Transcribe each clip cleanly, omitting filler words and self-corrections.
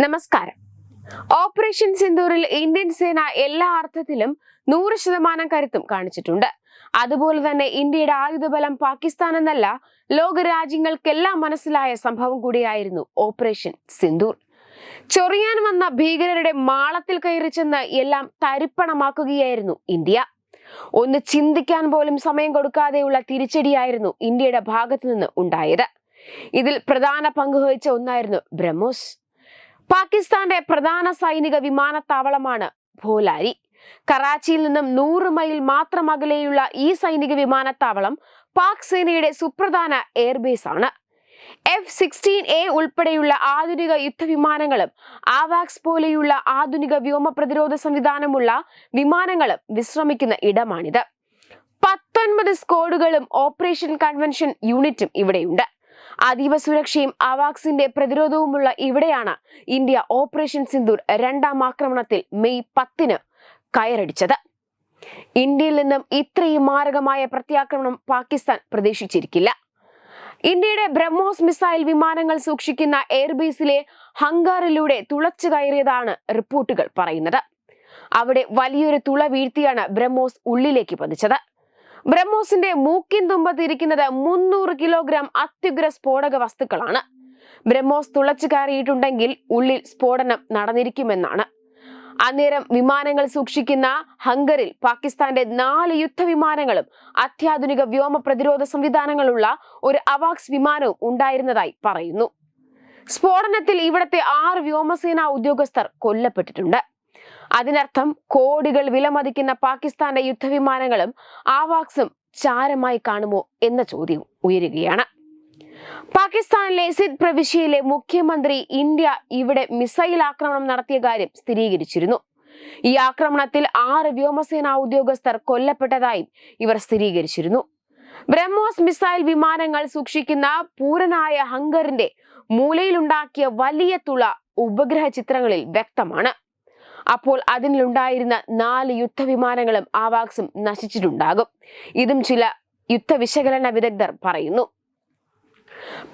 നമസ്കാരം. Operation സിന്ദൂറിൽ Indian സേന എല്ലാ അർത്ഥത്തിലും 100% കരുത്തും കാണിച്ചിട്ടുണ്ട്. അതുപോലെ തന്നെ ഇന്ത്യയുടെ ആയുധബലം പാകിസ്ഥാൻ എന്നല്ല, ലോകരാജ്യങ്ങൾക്കെല്ലാം മനസ്സിലായ സംഭവം കൂടിയായിരുന്നു ഓപ്പറേഷൻ സിന്ദൂർ. ചൊറിയാൻ വന്ന ഭീകരരുടെ മാളത്തിൽ കയറി ചെന്ന് എല്ലാം തരിപ്പണമാക്കുകയായിരുന്നു ഇന്ത്യ. ഒന്ന് ചിന്തിക്കാൻ പോലും സമയം കൊടുക്കാതെയുള്ള തിരിച്ചടിയായിരുന്നു ഇന്ത്യയുടെ ഭാഗത്തു നിന്ന് ഉണ്ടായത്. ഇതിൽ പ്രധാന പങ്കുവഹിച്ച ഒന്നായിരുന്നു ബ്രഹ്മോസ്. പാകിസ്ഥാന്റെ പ്രധാന സൈനിക വിമാനത്താവളമാണ് ഭോലാരി. കറാച്ചിയിൽ നിന്നും 100 മൈൽ മാത്രം അകലെയുള്ള ഈ സൈനിക വിമാനത്താവളം പാക് സേനയുടെ സുപ്രധാന എയർബേസ് ആണ്. F-16A ഉൾപ്പെടെയുള്ള ആധുനിക യുദ്ധവിമാനങ്ങളും ആവാക്സ് പോലെയുള്ള ആധുനിക വ്യോമ പ്രതിരോധ സംവിധാനമുള്ള വിമാനങ്ങളും വിശ്രമിക്കുന്ന ഇടമാണിത്. 19 സ്ക്വാഡുകളും ഓപ്പറേഷൻ കൺവെൻഷൻ യൂണിറ്റും ഇവിടെയുണ്ട്. അതീവ സുരക്ഷയും ആവാക്സിന്റെ പ്രതിരോധവുമുള്ള ഇവിടെയാണ് ഇന്ത്യ ഓപ്പറേഷൻ സിന്ദൂർ രണ്ടാം ആക്രമണത്തിൽ മെയ് 10 കയറടിച്ചത്. ഇന്ത്യയിൽ നിന്നും ഇത്രയും മാരകമായ പ്രത്യാക്രമണം പാകിസ്ഥാൻ പ്രതീക്ഷിച്ചിരിക്കില്ല. ഇന്ത്യയുടെ ബ്രഹ്മോസ് മിസൈൽ വിമാനങ്ങൾ സൂക്ഷിക്കുന്ന എയർബേസിലെ ഹങ്കാറിലൂടെ തുളച്ചു കയറിയതാണ് റിപ്പോർട്ടുകൾ പറയുന്നത്. അവിടെ വലിയൊരു തുള വീഴ്ത്തിയാണ് ബ്രഹ്മോസ് ഉള്ളിലേക്ക് പതിച്ചത്. ബ്രഹ്മോസിന്റെ മൂക്കിൻ തുമ്പത്തിരിക്കുന്നത് 300 കിലോഗ്രാം അത്യുഗ്ര സ്ഫോടക വസ്തുക്കളാണ്. ബ്രഹ്മോസ് തുളച്ചു കയറിയിട്ടുണ്ടെങ്കിൽ ഉള്ളിൽ സ്ഫോടനം നടന്നിരിക്കുമെന്നാണ്. അന്നേരം വിമാനങ്ങൾ സൂക്ഷിക്കുന്ന ഹംഗറിൽ പാകിസ്ഥാന്റെ 4 യുദ്ധവിമാനങ്ങളും അത്യാധുനിക വ്യോമ പ്രതിരോധ സംവിധാനങ്ങളുള്ള ഒരു അവാക്സ് വിമാനവും ഉണ്ടായിരുന്നതായി പറയുന്നു. സ്ഫോടനത്തിൽ ഇവിടത്തെ 6 വ്യോമസേനാ ഉദ്യോഗസ്ഥർ കൊല്ലപ്പെട്ടിട്ടുണ്ട്. അതിനർത്ഥം കോടികൾ വിലമതിക്കുന്ന പാകിസ്ഥാന്റെ യുദ്ധവിമാനങ്ങളും ആവാക്സും ചാരമായി കാണുമോ എന്ന ചോദ്യം ഉയരുകയാണ്. പാകിസ്ഥാനിലെ സിന്ധ് പ്രവിശ്യയിലെ മുഖ്യമന്ത്രി ഇന്ത്യ ഇവിടെ മിസൈൽ ആക്രമണം നടത്തിയ കാര്യം സ്ഥിരീകരിച്ചിരുന്നു. ഈ ആക്രമണത്തിൽ 6 വ്യോമസേനാ ഉദ്യോഗസ്ഥർ കൊല്ലപ്പെട്ടതായും ഇവർ സ്ഥിരീകരിച്ചിരുന്നു. ബ്രഹ്മോസ് മിസൈൽ വിമാനങ്ങൾ സൂക്ഷിക്കുന്ന പൂരനായ ഹംഗറിന്റെ മൂലയിലുണ്ടാക്കിയ വലിയ തുള ഉപഗ്രഹ ചിത്രങ്ങളിൽ വ്യക്തമാണ്. അപ്പോൾ അതിലുണ്ടായിരുന്ന 4 യുദ്ധവിമാനങ്ങളും ആവാക്സും നശിച്ചിട്ടുണ്ടാകും. ഇതും ചില യുദ്ധവിശകലന വിദഗ്ധർ പറയുന്നു.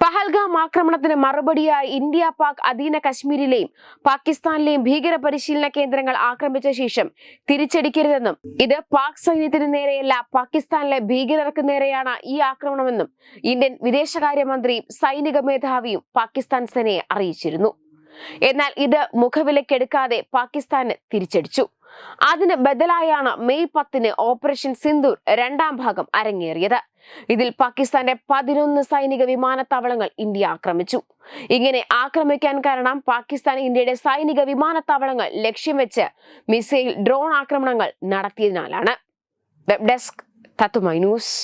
പഹൽഗാം ആക്രമണത്തിന് മറുപടിയായി ഇന്ത്യ പാക് അധീന കശ്മീരിലെയും പാകിസ്ഥാനിലെയും ഭീകര പരിശീലന കേന്ദ്രങ്ങൾ ആക്രമിച്ച ശേഷം തിരിച്ചടിക്കരുതെന്നും ഇത് പാക് സൈന്യത്തിന് നേരെയല്ല, പാകിസ്ഥാനിലെ ഭീകരർക്ക് നേരെയാണ് ഈ ആക്രമണമെന്നും ഇന്ത്യൻ വിദേശകാര്യമന്ത്രിയും സൈനിക മേധാവിയും പാകിസ്ഥാൻ സേനയെ അറിയിച്ചിരുന്നു. എന്നാൽ ഇത് മുഖവിലക്കെടുക്കാതെ പാകിസ്ഥാന് തിരിച്ചടിച്ചു. അതിന് ബദലായാണ് മെയ് 10 ഓപ്പറേഷൻ സിന്ദൂർ രണ്ടാം ഭാഗം അരങ്ങേറിയത്. ഇതിൽ പാകിസ്ഥാന്റെ 11 സൈനിക വിമാനത്താവളങ്ങൾ ഇന്ത്യ ആക്രമിച്ചു. ഇങ്ങനെ ആക്രമിക്കാൻ കാരണം പാകിസ്ഥാൻ ഇന്ത്യയുടെ സൈനിക വിമാനത്താവളങ്ങൾ ലക്ഷ്യം വെച്ച് മിസൈൽ, ഡ്രോൺ ആക്രമണങ്ങൾ നടത്തിയതിനാലാണ്. വെബ് ഡെസ്ക് തത്തുമൈ ന്യൂസ്.